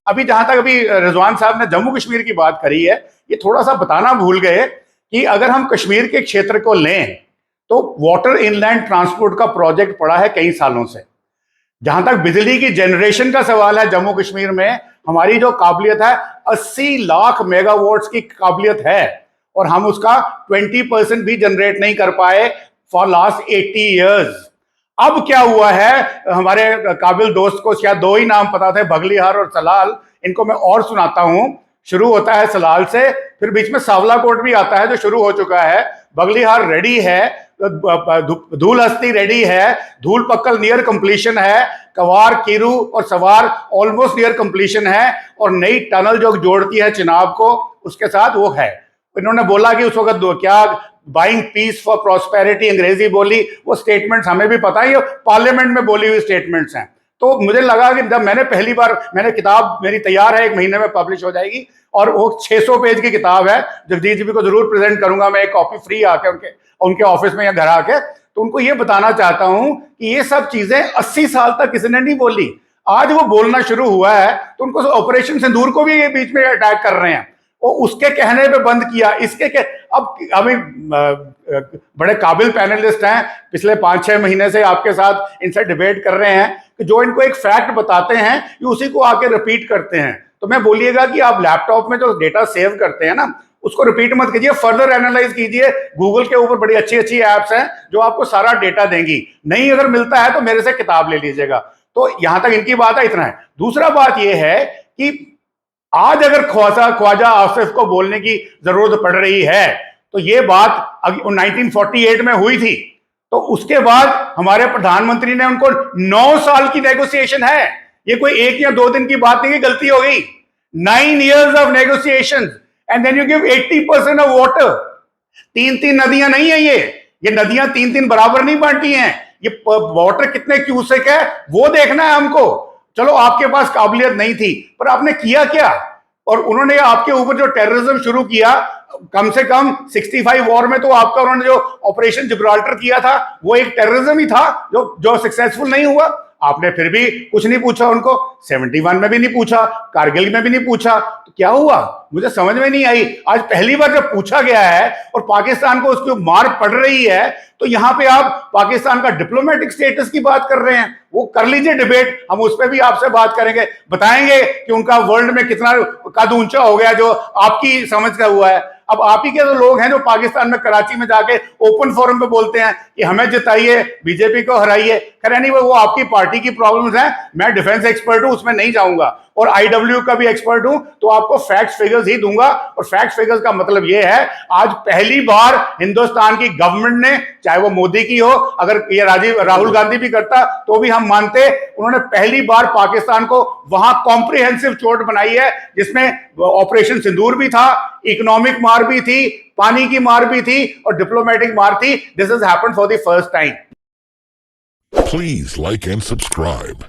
अभी जहां तक अभी रिजवान साहब ने जम्मू कश्मीर की बात करी है, ये थोड़ा सा बताना भूल गए कि अगर हम कश्मीर के क्षेत्र को लें तो वाटर इनलैंड ट्रांसपोर्ट का प्रोजेक्ट पड़ा है कई सालों से। जहां तक बिजली की जनरेशन का सवाल है, जम्मू कश्मीर में हमारी जो काबिलियत है 80 लाख मेगावाट्स की काबिलियत है, और हम उसका 20% भी जनरेट नहीं कर पाए फॉर लास्ट 80 ईयर्स। अब क्या हुआ है, हमारे काबिल दोस्त को शायद दो ही नाम पता थे, बगलीहार और सलाल। इनको मैं और सुनाता हूं। शुरू होता है सलाल से, फिर बीच में सावलाकोट भी आता है जो शुरू हो चुका है। बगलीहार रेडी है, धूल हस्ती रेडी है, धूल पक्कल नियर कंप्लीशन है, कवार कीरू और सवार ऑलमोस्ट नियर कंप्लीशन है, और नई टनल जो जोड़ती है चिनाब को उसके साथ वो है। इन्होंने बोला कि उस वक्त क्या बाइंग पीस फॉर प्रॉस्पेरिटी अंग्रेजी बोली, वो स्टेटमेंट्स हमें भी पता है, पार्लियामेंट में बोली हुई स्टेटमेंट्स हैं। तो मुझे लगा कि जब मैंने पहली बार, मैंने किताब मेरी तैयार है, 1 महीने में पब्लिश हो जाएगी, और वो 600 पेज की किताब है। जगदीश जी को जरूर प्रेजेंट करूंगा मैं, एक कॉपी फ्री आके उनके ऑफिस में या घर आके। तो उनको ये बताना चाहता हूं कि ये सब चीजें 80 साल तक किसी ने नहीं बोली, आज वो बोलना शुरू हुआ है। तो उनको ऑपरेशन सिंदूर को भी ये बीच में अटैक कर रहे हैं, वो उसके कहने पे बंद किया, इसके अब अभी बड़े काबिल पैनलिस्ट हैं, पिछले 5-6 महीने से आपके साथ इनसे डिबेट कर रहे हैं कि जो इनको एक फैक्ट बताते हैं ये उसी को आके रिपीट करते हैं। तो मैं बोलिएगा कि आप लैपटॉप में जो डेटा सेव करते हैं ना, उसको रिपीट मत कीजिए, फर्दर एनालाइज कीजिए। गूगल के ऊपर बड़ी अच्छी अच्छी एप्स हैं जो आपको सारा डेटा देंगी। नहीं अगर मिलता है तो मेरे से किताब ले लीजिएगा। तो यहां तक इनकी बात है, इतना है। दूसरा बात यह है कि आज अगर ख्वाजा आसिफ को बोलने की जरूरत पड़ रही है तो ये बात 1948 में हुई थी। तो उसके बाद हमारे प्रधानमंत्री ने उनको 9 साल की नेगोशिएशन है, ये कोई 1 या 2 दिन की बात नहीं कि गलती हो गई। 9 years of negotiation and then you give 80% of water. 3-3 नदियां नहीं है ये नदियां 3-3 बराबर नहीं बांटी हैं। ये वाटर कितने क्यूसेक है वो देखना है हमको। चलो आपके पास काबिलियत नहीं थी, पर आपने किया क्या? और उन्होंने आपके ऊपर जो टेररिज्म शुरू किया, कम से कम 65 वॉर में तो आपका उन्होंने जो ऑपरेशन जिब्राल्टर किया था वो एक टेररिज्म ही था जो सक्सेसफुल नहीं हुआ। आपने फिर भी कुछ नहीं पूछा उनको, 71 में भी नहीं पूछा, कारगिल में भी नहीं पूछा, तो क्या हुआ मुझे समझ में नहीं आई। आज पहली बार जब पूछा गया है और पाकिस्तान को उसकी मार पड़ रही है, तो यहां पे आप पाकिस्तान का डिप्लोमेटिक स्टेटस की बात कर रहे हैं। वो कर लीजिए डिबेट, हम उस पर भी आपसे बात करेंगे, बताएंगे कि उनका वर्ल्ड में कितना कद ऊंचा हो गया जो आपकी समझ का हुआ है। अब आप ही के तो लोग हैं जो पाकिस्तान में कराची में जाके ओपन फोरम पे बोलते हैं कि हमें जिताइए, बीजेपी को हराइए। खैर नहीं, वो आपकी पार्टी की प्रॉब्लम्स हैं, मैं डिफेंस एक्सपर्ट हूं, उसमें नहीं जाऊंगा, और आईडब्ल्यू का भी एक्सपर्ट हूं, तो आपको फैक्ट्स फिगर्स ही दूंगा। और फैक्ट्स फिगर्स का मतलब यह है, आज पहली बार हिंदुस्तान की गवर्नमेंट ने, चाहे वो मोदी की हो, अगर ये राहुल गांधी भी करता तो भी हम मानते, उन्होंने पहली बार पाकिस्तान को वहां कॉम्प्रिहेंसिव चोट बनाई है, जिसमें ऑपरेशन सिंदूर भी था, इकोनॉमिक मार भी थी, पानी की मार भी थी, और डिप्लोमेटिक मार थी। This has happened for the first time. Please like and subscribe.